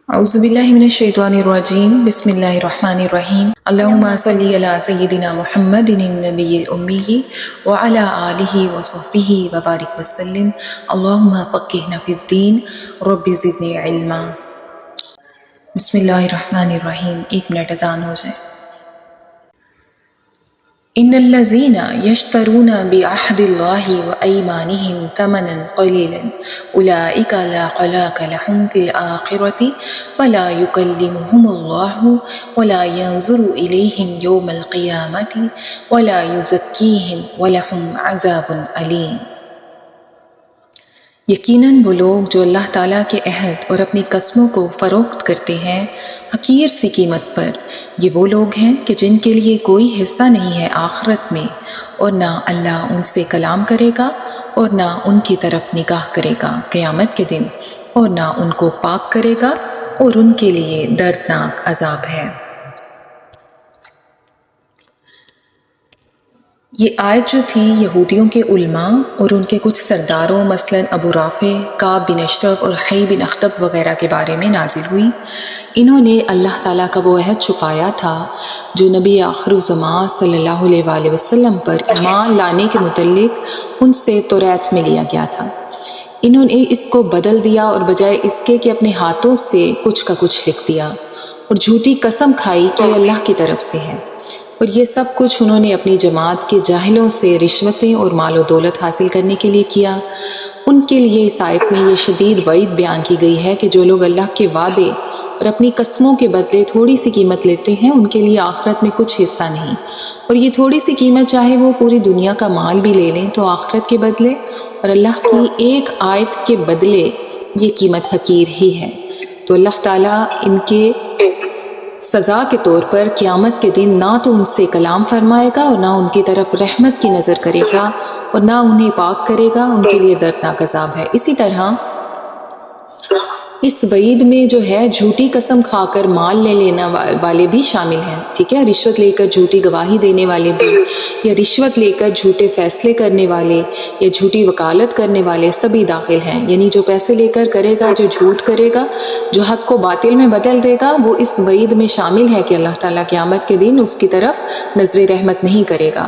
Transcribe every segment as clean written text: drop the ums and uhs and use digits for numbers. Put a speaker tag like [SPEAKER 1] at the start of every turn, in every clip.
[SPEAKER 1] اعوذ باللہ من الشیطان الرجیم بسم اللہ الرحمن الرحیم اللہم صلی علی سیدنا محمد النبی الامی وعلی آلہ وصحبہ وبارک وسلم اللہم فقہنا فی الدین رب زدنی علما۔ بسم اللہ الرحمن الرحیم۔ 1 منٹ اذان ہو جائے۔ ان الذین یشترون بعہد اللہ وایمانہم ثمنا قلیلا اولئک لا خلاق لہم فی الآخرۃ ولا یکلمہم اللہ ولا ینظر الیہم یوم القیامۃ ولا یزکیہم ولہم عذاب علیم۔ یقیناً وہ لوگ جو اللہ تعالیٰ کے عہد اور اپنی قسموں کو فروخت کرتے ہیں حقیر سی قیمت پر، یہ وہ لوگ ہیں کہ جن کے لیے کوئی حصہ نہیں ہے آخرت میں، اور نہ اللہ ان سے کلام کرے گا اور نہ ان کی طرف نگاہ کرے گا قیامت کے دن، اور نہ ان کو پاک کرے گا، اور ان کے لیے دردناک عذاب ہے۔ یہ آیت جو تھی یہودیوں کے علماء اور ان کے کچھ سرداروں مثلا ابو رافع، کعب بن اشرف اور حی بن اخطب وغیرہ کے بارے میں نازل ہوئی۔ انہوں نے اللہ تعالیٰ کا وہ عہد چھپایا تھا جو نبی آخر الزمان صلی اللہ علیہ وآلہ وسلم پر ایمان لانے کے متعلق ان سے توریت میں لیا گیا تھا۔ انہوں نے اس کو بدل دیا اور بجائے اس کے کہ اپنے ہاتھوں سے کچھ کا کچھ لکھ دیا اور جھوٹی قسم کھائی کہ یہ اللہ کی طرف سے ہے، اور یہ سب کچھ انہوں نے اپنی جماعت کے جاہلوں سے رشوتیں اور مال و دولت حاصل کرنے کے لیے کیا۔ ان کے لیے اس آیت میں یہ شدید وعید بیان کی گئی ہے کہ جو لوگ اللہ کے وعدے اور اپنی قسموں کے بدلے تھوڑی سی قیمت لیتے ہیں ان کے لیے آخرت میں کچھ حصہ نہیں، اور یہ تھوڑی سی قیمت چاہے وہ پوری دنیا کا مال بھی لے لیں تو آخرت کے بدلے اور اللہ کی ایک آیت کے بدلے یہ قیمت حقیر ہی ہے۔ تو اللہ تعالیٰ ان کے سزا کے طور پر قیامت کے دن نہ تو ان سے کلام فرمائے گا اور نہ ان کی طرف رحمت کی نظر کرے گا اور نہ انہیں پاک کرے گا، ان کے لیے دردناک عذاب ہے۔ اسی طرح اس وعید میں جو ہے جھوٹی قسم کھا کر مال لے لینے والے بھی شامل ہیں، ٹھیک ہے، رشوت لے کر جھوٹی گواہی دینے والے بھی، یا رشوت لے کر جھوٹے فیصلے کرنے والے یا جھوٹی وکالت کرنے والے سبھی داخل ہیں۔ یعنی جو پیسے لے کر کرے گا، جو جھوٹ کرے گا، جو حق کو باطل میں بدل دے گا، وہ اس وعید میں شامل ہے کہ اللہ تعالیٰ قیامت کے دن اس کی طرف نظر رحمت نہیں کرے گا۔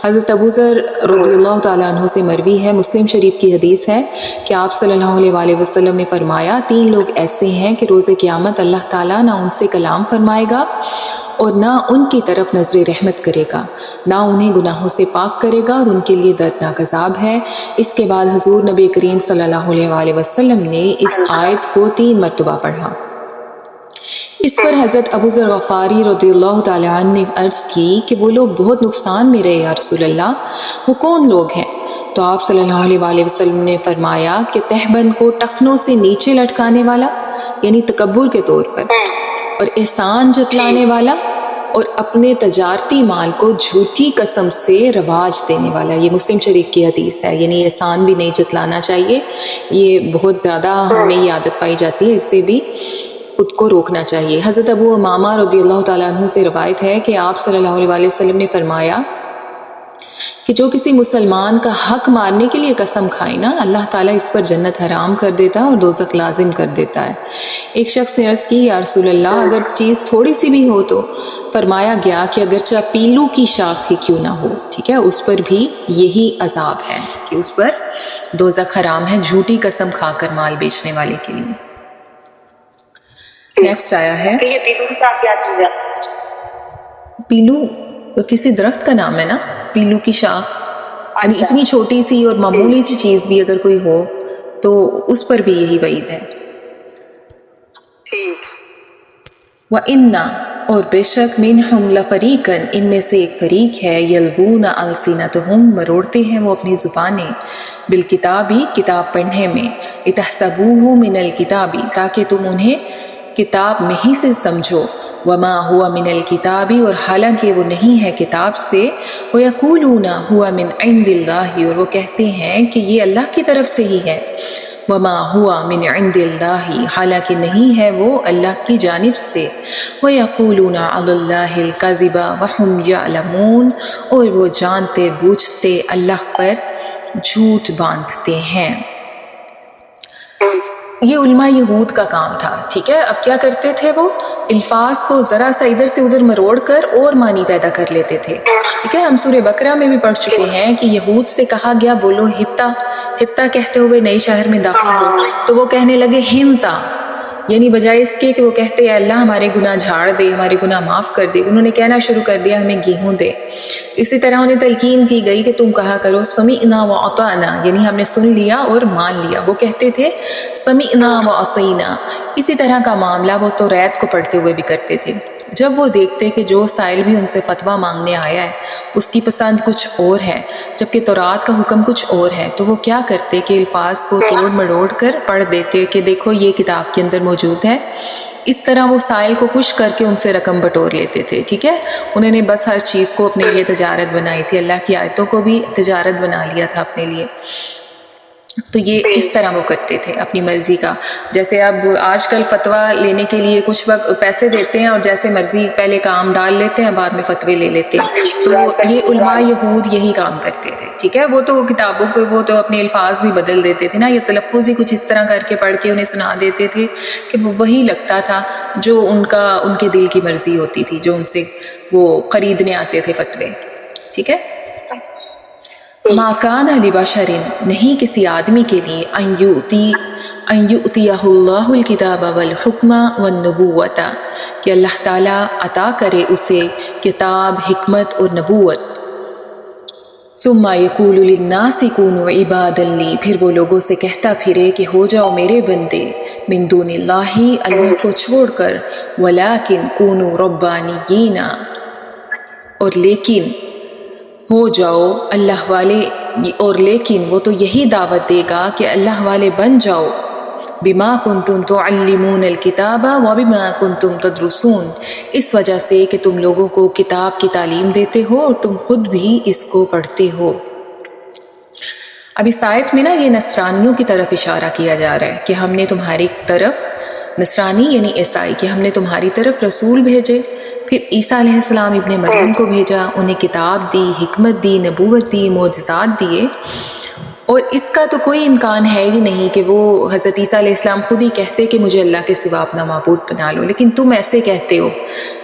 [SPEAKER 1] حضرت ابو ذر رضی اللہ تعالیٰ عنہ سے مروی ہے، مسلم شریف کی حدیث ہے کہ آپ صلی اللہ علیہ وآلہ وسلم نے فرمایا 3 لوگ ایسے ہیں کہ روز قیامت اللہ تعالیٰ نہ ان سے کلام فرمائے گا اور نہ ان کی طرف نظر رحمت کرے گا، نہ انہیں گناہوں سے پاک کرے گا، اور ان کے لیے دردناک عذاب ہے۔ اس کے بعد حضور نبی کریم صلی اللہ علیہ وآلہ وسلم نے اس آیت کو 3 مرتبہ پڑھا۔ اس پر حضرت ابو ذر غفاری رضی اللہ تعالیٰ عنہ نے عرض کی کہ وہ لوگ بہت نقصان میں رہے یا رسول اللہ، وہ کون لوگ ہیں؟ تو آپ صلی اللہ علیہ وآلہ وسلم نے فرمایا کہ تہبند کو ٹخنوں سے نیچے لٹکانے والا، یعنی تکبر کے طور پر، اور احسان جتلانے والا، اور اپنے تجارتی مال کو جھوٹی قسم سے رواج دینے والا۔ یہ مسلم شریف کی حدیث ہے، یعنی احسان بھی نہیں جتلانا چاہیے، یہ بہت زیادہ ہمیں یہ عادت پائی جاتی ہے، اس سے بھی خود کو روکنا چاہیے۔ حضرت ابو امامہ رضی اللہ تعالیٰ عنہ سے روایت ہے کہ آپ صلی اللہ علیہ وآلہ وسلم نے فرمایا کہ جو کسی مسلمان کا حق مارنے کے لیے قسم کھائے نا، اللہ تعالیٰ اس پر جنت حرام کر دیتا ہے اور دوزخ لازم کر دیتا ہے۔ ایک شخص نے عرض کی یا رسول اللہ اگر چیز تھوڑی سی بھی ہو تو؟ فرمایا گیا کہ اگرچہ پیلو کی شاخ ہی کیوں نہ ہو، ٹھیک ہے، اس پر بھی یہی عذاب ہے کہ اس پر دوزخ حرام ہے جھوٹی قسم کھا کر مال بیچنے والے کے لیے۔ نیکسٹ آیا ہے
[SPEAKER 2] پیلو کی شاخ کیا چیز ہے؟
[SPEAKER 1] پیلو کسی درخت کا نام ہے نا، پیلو کی شاخ، یعنی اتنی چھوٹی سی اور معمولی سی چیز بھی اگر کوئی ہو تو اس پر بھی یہی وعید ہے۔
[SPEAKER 2] ٹھیک۔
[SPEAKER 1] وَإِنَّ اور بے شک مِنْهُمْ لَفَرِيقًا ان میں سے ایک فریق ہے يَلْوُونَ أَلْسِنَتَهُمْ مروڑتے ہیں وہ اپنی زبانیں بالکتابی کتاب پڑھنے میں لِتَحْسَبُوهُ مِنَ الْكِتَابِ تاکہ تم انہیں کتاب میں ہی سے سمجھو، وما ہوا من الکتابی اور حالانکہ وہ نہیں ہے کتاب سے، وَيَقُولُونَ هُوَ مِنْ عِنْدِ اللَّهِ اور وہ کہتے ہیں کہ یہ اللہ کی طرف سے ہی ہے، وما ہوا من عند اللہ حالانکہ نہیں ہے وہ اللہ کی جانب سے، وَيَقُولُونَ عَلَى اللَّهِ الْكَذِبَ وَهُمْ يَعْلَمُونَ اور وہ جانتے بوجھتے اللہ پر جھوٹ باندھتے ہیں۔ یہ علماء یہود کا کام تھا، ٹھیک ہے۔ اب کیا کرتے تھے وہ؟ الفاظ کو ذرا سا ادھر سے ادھر مروڑ کر اور معنی پیدا کر لیتے تھے، ٹھیک ہے۔ ہم سورہ بقرہ میں بھی پڑھ چکے ہیں کہ یہود سے کہا گیا بولو ہتا، ہتا کہتے ہوئے نئے شہر میں داخل ہو، تو وہ کہنے لگے ہنتا، یعنی بجائے اس کے کہ وہ کہتے ہیں اللہ ہمارے گناہ جھاڑ دے، ہمارے گناہ معاف کر دے، انہوں نے کہنا شروع کر دیا ہمیں گیہوں دے۔ اسی طرح انہیں تلقین کی گئی کہ تم کہا کرو سمعنا وأطعنا، یعنی ہم نے سن لیا اور مان لیا۔ وہ کہتے تھے سمعنا وعصینا۔ اسی طرح کا معاملہ وہ توریت کو پڑھتے ہوئے بھی کرتے تھے۔ جب وہ دیکھتے کہ جو سائل بھی ان سے فتویٰ مانگنے آیا ہے اس کی پسند کچھ اور ہے جبکہ تورات کا حکم کچھ اور ہے، تو وہ کیا کرتے کہ الفاظ کو توڑ مڑوڑ کر پڑھ دیتے کہ دیکھو یہ کتاب کے اندر موجود ہے۔ اس طرح وہ سائل کو خوش کر کے ان سے رقم بٹور لیتے تھے، ٹھیک ہے۔ انہوں نے بس ہر چیز کو اپنے لیے تجارت بنائی تھی، اللہ کی آیتوں کو بھی تجارت بنا لیا تھا اپنے لیے۔ تو یہ اس طرح وہ کرتے تھے اپنی مرضی کا۔ جیسے اب آج کل فتویٰ لینے کے لیے کچھ وقت پیسے دیتے ہیں اور جیسے مرضی پہلے کام ڈال لیتے ہیں، بعد میں فتوے لے لیتے ہیں۔ تو یہ علماء یہود یہی کام کرتے تھے، ٹھیک ہے۔ وہ تو کتابوں کو وہ تو اپنے الفاظ بھی بدل دیتے تھے نا، یہ تلفظ ہی کچھ اس طرح کر کے پڑھ کے انہیں سنا دیتے تھے کہ وہ وہی لگتا تھا جو ان کے دل کی مرضی ہوتی تھی، جو ان سے وہ خریدنے آتے تھے فتوے، ٹھیک ہے۔ ما کان لبشر، نہیں کسی آدمی کے لیے ان یؤتیہ اللہ الکتاب والحکم والنبوۃ، کہ اللہ تعالیٰ عطا کرے اسے کتاب، حکمت اور نبوت۔ ثم یقول للناس کونوا عبادا لی، پھر وہ لوگوں سے کہتا پھرے کہ ہو جاؤ میرے بندے، من دون اللہ، اللہ کو چھوڑ کر، ولیکن کونوا ربانیین، اور لیکن ہو جاؤ اللہ والے، اور لیکن وہ تو یہی دعوت دے گا کہ اللہ والے بن جاؤ، بما کنتم تعلمون الکتاب وبما کنتم تدرسون، اس وجہ سے کہ تم لوگوں کو کتاب کی تعلیم دیتے ہو اور تم خود بھی اس کو پڑھتے ہو۔ اب اس آیت میں نا یہ نصرانیوں کی طرف اشارہ کیا جا رہا ہے کہ ہم نے تمہاری طرف، نصرانی یعنی عیسائی، کہ ہم نے تمہاری طرف رسول بھیجے، پھر عیسیٰ علیہ السلام ابن مریم کو بھیجا، انہیں کتاب دی، حکمت دی، نبوت دی، معجزات دیے، اور اس کا تو کوئی امکان ہے ہی نہیں کہ وہ حضرت عیسیٰ علیہ السلام خود ہی کہتے کہ مجھے اللہ کے سوا اپنا معبود بنا لو، لیکن تم ایسے کہتے ہو،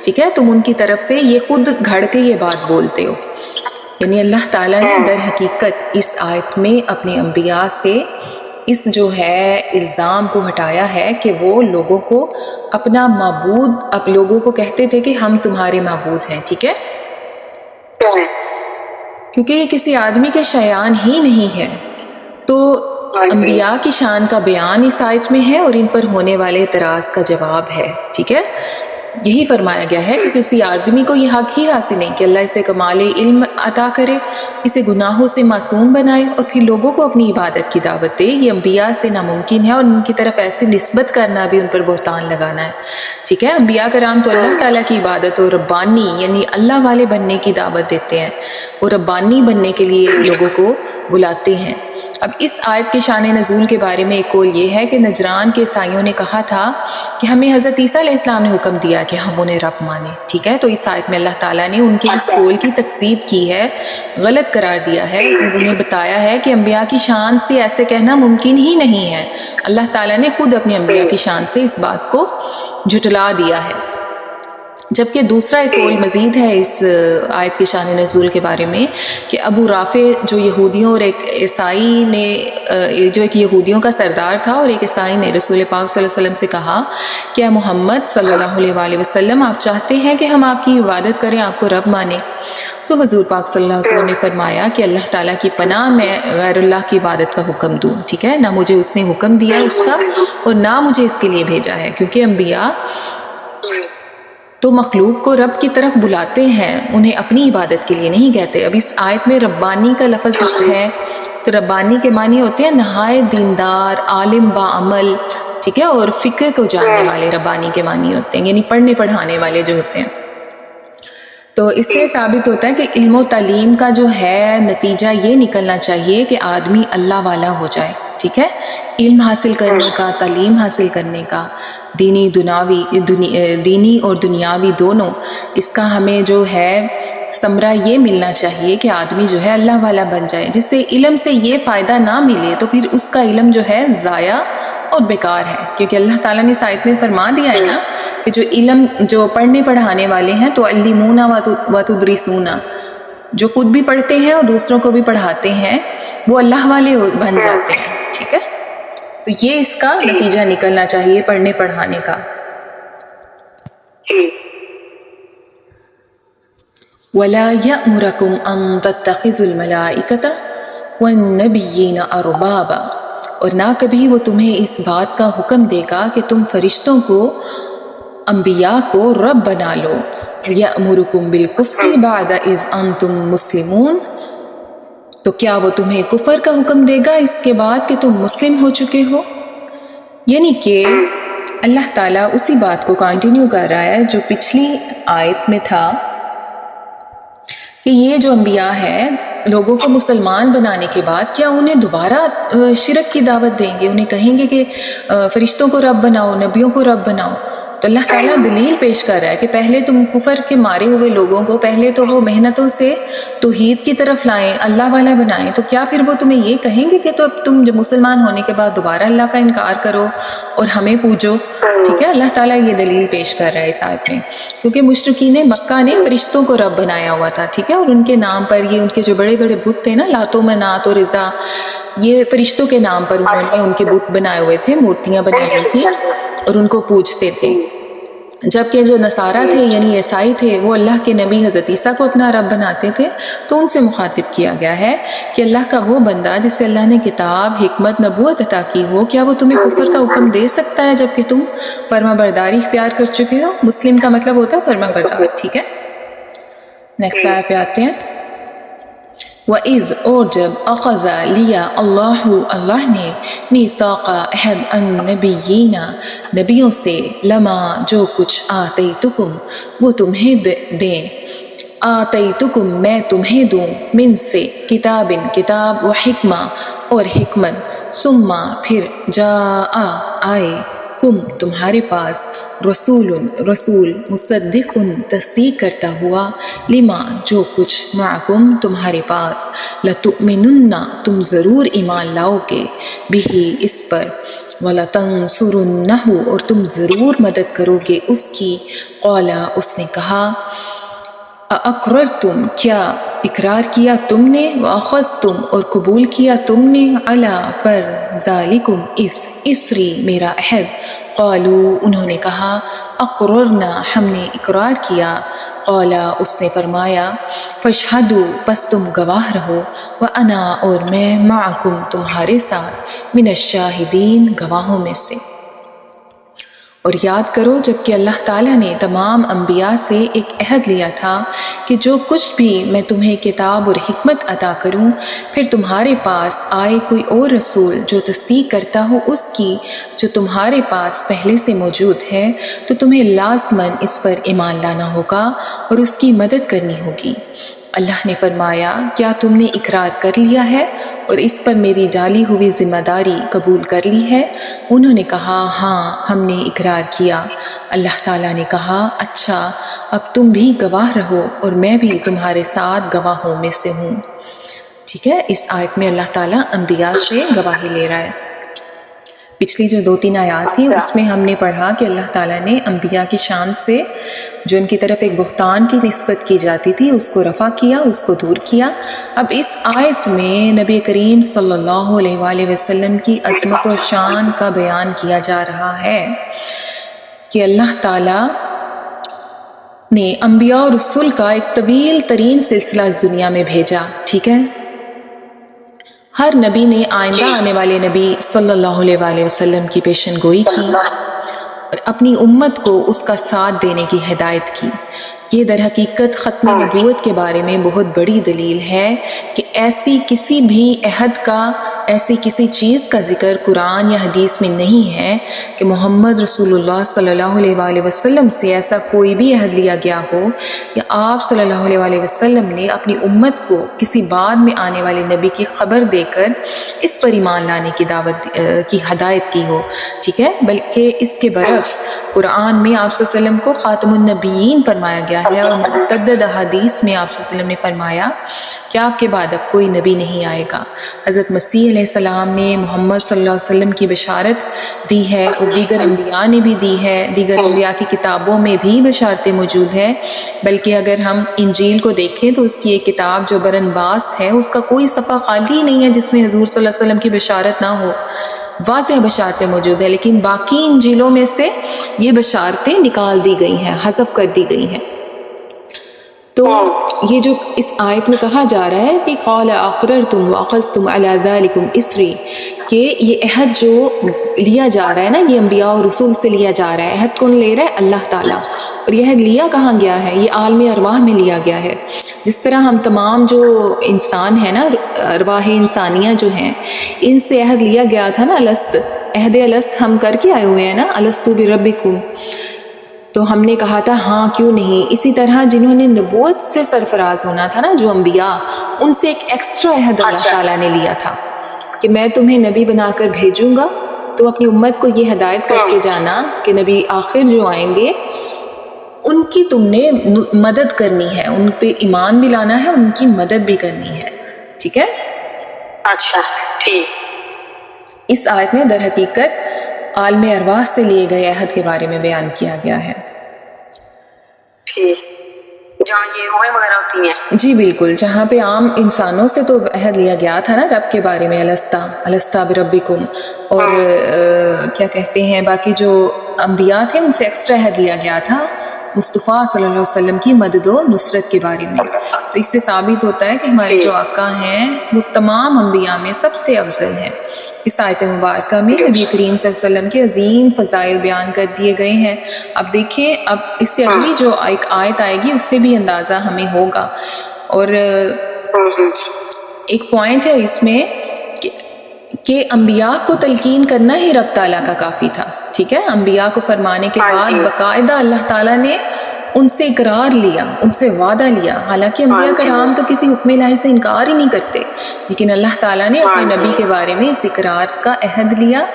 [SPEAKER 1] ٹھیک ہے۔ تم ان کی طرف سے یہ خود گھڑ کے یہ بات بولتے ہو۔ یعنی اللہ تعالیٰ نے در حقیقت اس آیت میں اپنے انبیاء سے اس جو ہے الزام کو ہٹایا ہے کہ وہ لوگوں کو اپنا معبود، اب لوگوں کو کہتے تھے کہ ہم تمہارے معبود ہیں، ٹھیک ہے، کیونکہ یہ کسی آدمی کے شایان ہی نہیں ہے۔ تو انبیاء کی شان کا بیان اس آیت میں ہے اور ان پر ہونے والے اعتراض کا جواب ہے، ٹھیک ہے۔ یہی فرمایا گیا ہے کہ کسی آدمی کو یہ حق ہی حاصل نہیں کہ اللہ اسے کمال علم عطا کرے، اسے گناہوں سے معصوم بنائے اور پھر لوگوں کو اپنی عبادت کی دعوت دے۔ یہ انبیاء سے ناممکن ہے اور ان کی طرف ایسی نسبت کرنا بھی ان پر بہتان لگانا ہے، ٹھیک ہے۔ انبیاء کرام تو اللہ تعالیٰ کی عبادت اور ربانی یعنی اللہ والے بننے کی دعوت دیتے ہیں اور ربانی بننے کے لیے لوگوں کو بلاتے ہیں۔ اب اس آیت کے شان نزول کے بارے میں ایک قول یہ ہے کہ نجران کے عیسائیوں نے کہا تھا کہ ہمیں حضرت عیسیٰ علیہ السلام نے حکم دیا کہ ہم انہیں رب مانیں، ٹھیک ہے۔ تو اس آیت میں اللہ تعالیٰ نے ان کے اس قول کی تکذیب کی ہے، غلط قرار دیا ہے، انہیں بتایا ہے کہ انبیاء کی شان سے ایسے کہنا ممکن ہی نہیں ہے۔ اللہ تعالیٰ نے خود اپنے انبیاء کی شان سے اس بات کو جھٹلا دیا ہے۔ جبکہ دوسرا ایک قول مزید ہے اس آیت کے شان نزول کے بارے میں کہ ابو رافع جو یہودیوں اور ایک عیسائی نے، جو ایک یہودیوں کا سردار تھا اور ایک عیسائی نے رسول پاک صلی اللہ علیہ وسلم سے کہا کہ اے محمد صلی اللہ علیہ وسلم، آپ چاہتے ہیں کہ ہم آپ کی عبادت کریں، آپ کو رب مانیں؟ تو حضور پاک صلی اللہ علیہ وسلم نے فرمایا کہ اللہ تعالیٰ کی پناہ میں غیر اللہ کی عبادت کا حکم دوں، ٹھیک ہے، نہ مجھے اس نے حکم دیا اس کا اور نہ مجھے اس کے لیے بھیجا ہے، کیونکہ انبیاء تو مخلوق کو رب کی طرف بلاتے ہیں، انہیں اپنی عبادت کے لیے نہیں کہتے۔ اب اس آیت میں ربانی کا لفظ ہے، تو ربانی کے معنی ہوتے ہیں نہایت دیندار، عالم باعمل، ٹھیک ہے، اور فقہ کو جاننے والے ربانی کے معنی ہوتے ہیں، یعنی پڑھنے پڑھانے والے جو ہوتے ہیں۔ تو اس سے ثابت ہوتا ہے کہ علم و تعلیم کا جو ہے نتیجہ یہ نکلنا چاہیے کہ آدمی اللہ والا ہو جائے، ٹھیک ہے، علم حاصل کرنے کا، تعلیم حاصل کرنے کا، دینی اور دنیاوی دونوں، اس کا ہمیں جو ہے ثمرہ یہ ملنا چاہیے کہ آدمی جو ہے اللہ والا بن جائے. جس سے علم سے یہ فائدہ نہ ملے تو پھر اس کا علم جو ہے ضائع اور بیکار ہے، کیونکہ اللہ تعالیٰ نے اس آیت میں فرما دیا ہے نا کہ جو علم جو پڑھنے پڑھانے والے ہیں تو علمونا و تدرسونا، جو خود بھی پڑھتے ہیں اور دوسروں کو بھی پڑھاتے ہیں وہ اللہ والے بن جاتے ہیں. ٹھیک ہے، تو یہ اس کا نتیجہ نکلنا چاہیے پڑھنے پڑھانے کا. وَلَا يَأْمُرَكُمْ أَن تَتَّخِذُوا الْمَلَائِكَةَ وَالنَّبِيِّينَ أَرْبَابًا، اور نہ کبھی وہ تمہیں اس بات کا حکم دے گا کہ تم فرشتوں کو، انبیاء کو رب بنا لو. يَأْمُرُكُمْ بِالْكُفْرِ بَعْدَ إِذْ أَنْتُمْ مُسْلِمُونَ، تو کیا وہ تمہیں کفر کا حکم دے گا اس کے بعد کہ تم مسلم ہو چکے ہو؟ یعنی کہ اللہ تعالیٰ اسی بات کو کنٹینیو کر رہا ہے جو پچھلی آیت میں تھا کہ یہ جو انبیاء ہیں لوگوں کو مسلمان بنانے کے بعد کیا انہیں دوبارہ شرک کی دعوت دیں گے؟ انہیں کہیں گے کہ فرشتوں کو رب بناؤ، نبیوں کو رب بناؤ؟ تو اللہ تعالیٰ دلیل پیش کر رہا ہے کہ پہلے تم کفر کے مارے ہوئے لوگوں کو پہلے تو وہ محنتوں سے توحید کی طرف لائیں، اللہ والا بنائیں، تو کیا پھر وہ تمہیں یہ کہیں گے کہ تو اب تم جب مسلمان ہونے کے بعد دوبارہ اللہ کا انکار کرو اور ہمیں پوجو؟ ٹھیک ہے، اللہ تعالیٰ یہ دلیل پیش کر رہا ہے اس آیت میں، کیونکہ مشرکین مکہ نے فرشتوں کو رب بنایا ہوا تھا. ٹھیک ہے، اور ان کے نام پر یہ ان کے جو بڑے بڑے بت تھے نا، لات و منات اور عزا، یہ فرشتوں کے نام پر انہوں نے ان کے بت بنائے ہوئے تھے، مورتیاں بنائی ہوئی تھیں اور ان کو پوجتے تھے. جبکہ جو نصارہ تھے یعنی عیسائی تھے وہ اللہ کے نبی حضرت عیسیٰ کو اپنا رب بناتے تھے. تو ان سے مخاطب کیا گیا ہے کہ اللہ کا وہ بندہ جسے اللہ نے کتاب، حکمت، نبوت عطا کی ہو، کیا وہ تمہیں کفر کا حکم دے سکتا ہے جبکہ تم فرما برداری اختیار کر چکے ہو؟ مسلم کا مطلب ہوتا ہے فرما بردار. ٹھیک ہے، نیکسٹ آیت پہ آتے ہیں. وَإِذْ، اور جب أَخَذَ لیا اللہ نے میثاق عہد النبیین نبیوں سے، لما جو کچھ آتیتکم وہ تمہیں دیں، آتیتکم میں تمہیں دوں، من سے کتاب و حکمہ اور حکمت، ثم پھر جاء آئے، کم تمہارے پاس، رسول مصدق تصدیق کرتا ہوا، لما جو کچھ، معکم تمہارے پاس، لتؤمنن تم ضرور ایمان لاؤ گے، بہی اس پر، وَلَتَنْصُرُنَّهُ اور تم ضرور مدد کرو گے اس کی. قَالَ اس نے کہا، اَأَقْرَرْتُمْ کیا اقرار کیا تم نے، وَأَخَذْتُمْ اور قبول کیا تم نے، عَلَى پر، ذَلِكُمْ اسری میرا عہد. قالوا انہوں نے کہا، اقررنا ہم نے اقرار کیا. قال اس نے فرمایا، فاشہدوا پس تم گواہ رہو، وَأَنَا اور میں، معکم تمہارے ساتھ، من الشاہدین گواہوں میں سے. اور یاد کرو جب کہ اللہ تعالیٰ نے تمام انبیاء سے ایک عہد لیا تھا کہ جو کچھ بھی میں تمہیں کتاب اور حکمت عطا کروں، پھر تمہارے پاس آئے کوئی اور رسول جو تصدیق کرتا ہو اس کی جو تمہارے پاس پہلے سے موجود ہے، تو تمہیں لازماً اس پر ایمان لانا ہوگا اور اس کی مدد کرنی ہوگی. اللہ نے فرمایا، کیا تم نے اقرار کر لیا ہے اور اس پر میری ڈالی ہوئی ذمہ داری قبول کر لی ہے؟ انہوں نے کہا، ہاں ہم نے اقرار کیا. اللہ تعالیٰ نے کہا، اچھا اب تم بھی گواہ رہو اور میں بھی تمہارے ساتھ گواہوں میں سے ہوں. ٹھیک ہے، اس آیت میں اللہ تعالیٰ انبیاء سے گواہی لے رہا ہے. پچھلی جو 2-3 آیات تھی اس میں ہم نے پڑھا کہ اللہ تعالیٰ نے انبیاء کی شان سے جو ان کی طرف ایک بہتان کی نسبت کی جاتی تھی اس کو رفع کیا، اس کو دور کیا. اب اس آیت میں نبی کریم صلی اللہ علیہ وآلہ وسلم کی عظمت و شان کا بیان کیا جا رہا ہے کہ اللہ تعالیٰ نے انبیاء اور رسول کا ایک طویل ترین سلسلہ اس دنیا میں بھیجا. ٹھیک ہے، ہر نبی نے آئندہ آنے والے نبی صلی اللہ علیہ وآلہ وسلم کی پیشن گوئی کی اور اپنی امت کو اس کا ساتھ دینے کی ہدایت کی. یہ در حقیقت ختم نبوت کے بارے میں بہت بڑی دلیل ہے کہ ایسی کسی بھی عہد کا، ایسی کسی چیز کا ذکر قرآن یا حدیث میں نہیں ہے کہ محمد رسول اللہ صلی اللہ علیہ وآلہ وسلم سے ایسا کوئی بھی عہد لیا گیا ہو، یا آپ صلی اللہ علیہ وآلہ وسلم نے اپنی امت کو کسی بعد میں آنے والے نبی کی خبر دے کر اس پر ایمان لانے کی دعوت کی ہدایت کی ہو، ٹھیک ہے، بلکہ اس کے برعکس قرآن میں آپ صلی اللہ علیہ وسلم کو خاتم النبیین فرمایا گیا ہے، اور متعدد احادیث میں آپ صلی اللہ علیہ وسلم نے فرمایا کہ آپ کے بعد اب کوئی نبی نہیں آئے گا۔ حضرت مسیح علیہ السلام نے محمد صلی اللہ علیہ وسلم کی بشارت دی ہے، اور دیگر انبیاء نے بھی دی ہے، دیگر انبیاء کی کتابوں میں بھی بشارتیں موجود ہیں، بلکہ اگر ہم انجیل کو دیکھیں تو اس کی ایک کتاب جو برنباس ہے، اس کا کوئی صفحہ خالی نہیں ہے جس میں حضور صلی اللہ علیہ وسلم کی بشارت نہ ہو، واضح بشارتیں موجود ہیں، لیکن باقی انجیلوں میں سے یہ بشارتیں نکال دی گئی ہیں، حذف کر دی گئی ہیں۔ تو یہ جو اس آیت میں کہا جا رہا ہے کہ قال اقررتم واخذتم علی ذلکم اسری، کہ یہ عہد جو لیا جا رہا ہے نا، یہ انبیاء اور رسول سے لیا جا رہا ہے۔ عہد کون لے رہا ہے؟ اللہ تعالیٰ۔ اور یہ عہد لیا کہاں گیا ہے؟ یہ عالم ارواح میں لیا گیا ہے۔ جس طرح ہم تمام جو انسان ہیں نا، ارواح انسانیہ جو ہیں، ان سے عہد لیا گیا تھا نا، الست، عہد الست ہم کر کے آئے ہوئے ہیں نا، الستو بربکم، تو ہم نے کہا تھا ہاں کیوں نہیں۔ اسی طرح جنہوں نے نبوت سے سرفراز ہونا تھا نا، جو انبیاء، ان سے ایک ایکسٹرا عہد اللہ تعالیٰ نے لیا تھا کہ میں تمہیں نبی بنا کر بھیجوں گا، تم اپنی امت کو یہ ہدایت کر کے جانا کہ نبی آخر جو آئیں گے ان کی تم نے مدد کرنی ہے، ان پہ ایمان بھی لانا ہے، ان کی مدد بھی کرنی ہے، ٹھیک ہے؟
[SPEAKER 2] اچھا ٹھیک۔
[SPEAKER 1] اس آیت میں در حقیقت عالم ارواح سے لیے گئے عہد کے بارے میں بیان کیا گیا ہے۔
[SPEAKER 2] ٹھیک، جہاں یہ روحیں وغیرہ ہوتی ہیں؟
[SPEAKER 1] جی بالکل، جہاں پہ عام انسانوں سے تو عہد لیا گیا تھا نا رب کے بارے میں، الستا بربکم، اور کیا کہتے ہیں باقی جو انبیاء تھے ان سے ایکسٹرا عہد لیا گیا تھا مصطفیٰ صلی اللہ علیہ وسلم کی مدد و نصرت کے بارے میں۔ تو اس سے ثابت ہوتا ہے کہ ہمارے جو آقا ہیں وہ تمام انبیاء میں سب سے افضل ہیں۔ اس آیت مبارکہ میں نبی کریم صلی اللہ علیہ وسلم کے عظیم فضائل بیان کر دیے گئے ہیں۔ اب دیکھیں، اب اس سے اگلی جو ایک آیت آئے گی اس سے بھی اندازہ ہمیں ہوگا، اور ایک پوائنٹ ہے اس میں کہ انبیاء کو تلقین کرنا ہی رب تعالیٰ کا کافی تھا، ٹھیک ہے؟ انبیاء کو فرمانے کے بعد باقاعدہ اللہ تعالیٰ نے ان سے اقرار لیا، ان سے وعدہ لیا، حالانکہ انبیاء کرام تو کسی حکم الہی سے انکار ہی نہیں کرتے، لیکن اللہ تعالیٰ نے اپنے نبی کے بارے میں اس اقرار کا عہد لیا،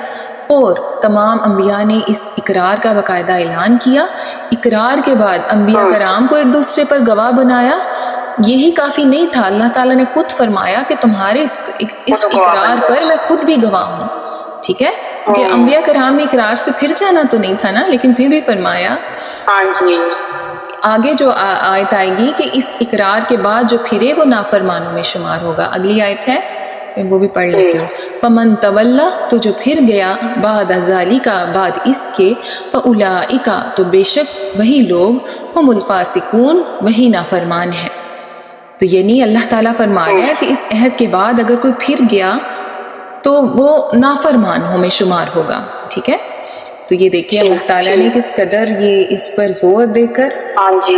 [SPEAKER 1] اور تمام انبیاء نے اس اقرار کا باقاعدہ اعلان کیا۔ اقرار کے بعد انبیاء کرام کو ایک دوسرے پر گواہ بنایا، یہی کافی نہیں تھا، اللہ تعالیٰ نے خود فرمایا کہ تمہارے اس اقرار پر میں خود بھی گواہ ہوں، ٹھیک ہے؟ کہ انبیاء کرام نے اقرار سے پھر جانا تو نہیں تھا نا، لیکن پھر بھی فرمایا۔ آگے جو آیت آئے گی کہ اس اقرار کے بعد جو پھرے وہ نافرمانوں میں شمار ہوگا، اگلی آیت ہے، میں وہ بھی پڑھ لیتی ہوں۔ فَمَن تَوَلَّا، تو جو پھر گیا، بعد ذَلِکَ، بعد اس کے، فَأُولَئِکَ، تو بے شک وہی لوگ، ہم الفاسقون، وہی نافرمان ہیں۔ تو یعنی اللہ تعالیٰ فرما رہا ہے کہ اس عہد کے بعد اگر کوئی پھر گیا تو وہ نافرمانوں میں شمار ہوگا، ٹھیک ہے؟ تو یہ دیکھیے اللہ تعالیٰ نے کس قدر یہ اس پر زور دے کر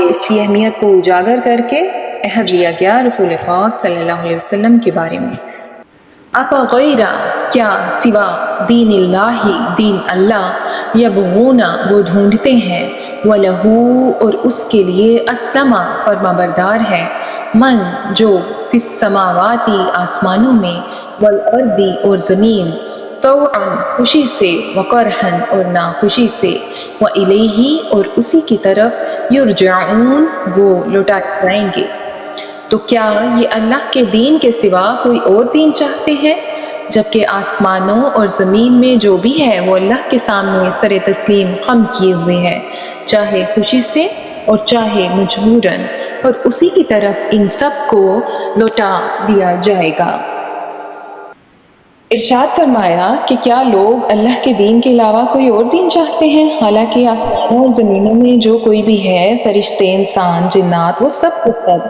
[SPEAKER 1] اس کی اہمیت کو اجاگر کر کے عہد لیا گیا رسول پاک صلی اللہ علیہ وسلم کے بارے میں۔
[SPEAKER 3] افغیر، کیا سوا دین اللہ، دین اللہ، یبغون، وہ ڈھونڈتے ہیں، وَلَهُ، اور اس کے لیے، اسلم، فرما بردار ہے، من، جو، فی السماوات، آسمانوں میں، والارض، اور زمین، طوعا، خوشی سے، وکرہن، اور ناخوشی سے، وَإِلَيْهِ، اور اسی کی طرف، یرجعون، وہ لوٹائے جائیں گے۔ تو کیا یہ اللہ کے دین کے سوا کوئی اور دین چاہتے ہیں؟ جبکہ آسمانوں اور زمین میں جو بھی ہے وہ اللہ کے سامنے سر تسلیم خم کیے ہوئے ہیں، چاہے خوشی سے اور چاہے مجبوراً، اور اسی کی طرف ان سب کو لوٹا دیا جائے گا۔ ارشاد فرمایا کہ کیا لوگ اللہ کے دین کے علاوہ کوئی اور دین چاہتے ہیں؟ حالانکہ آسمانوں اور زمینوں میں جو کوئی بھی ہے، فرشتے، انسان، جنات، وہ سب کو سب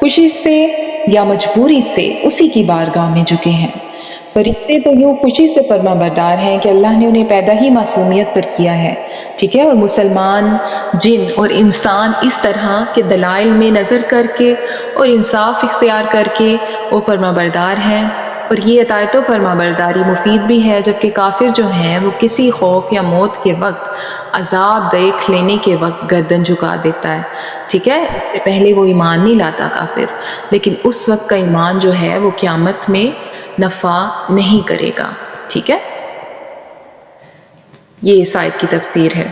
[SPEAKER 3] خوشی سے یا مجبوری سے اسی کی بارگاہ میں جھکے ہیں۔ فرشتے تو یوں خوشی سے فرما بردار ہیں کہ اللہ نے انہیں پیدا ہی معصومیت پر کیا ہے، ٹھیک ہے. اور مسلمان جن اور انسان اس طرح کے دلائل میں نظر کر کے اور انصاف اختیار کر کے وہ فرما بردار ہیں، اور یہ اطاعت و فرما برداری مفید بھی ہے، جبکہ کافر جو ہیں وہ کسی خوف یا موت کے وقت، عذاب دیکھ لینے کے وقت گردن جھکا دیتا ہے. ٹھیک ہے، اس سے پہلے وہ ایمان نہیں لاتا کافر، لیکن اس وقت کا ایمان جو ہے وہ قیامت میں نفع نہیں کرے گا. ٹھیک ہے، یہ اس آیت کی تفسیر ہے.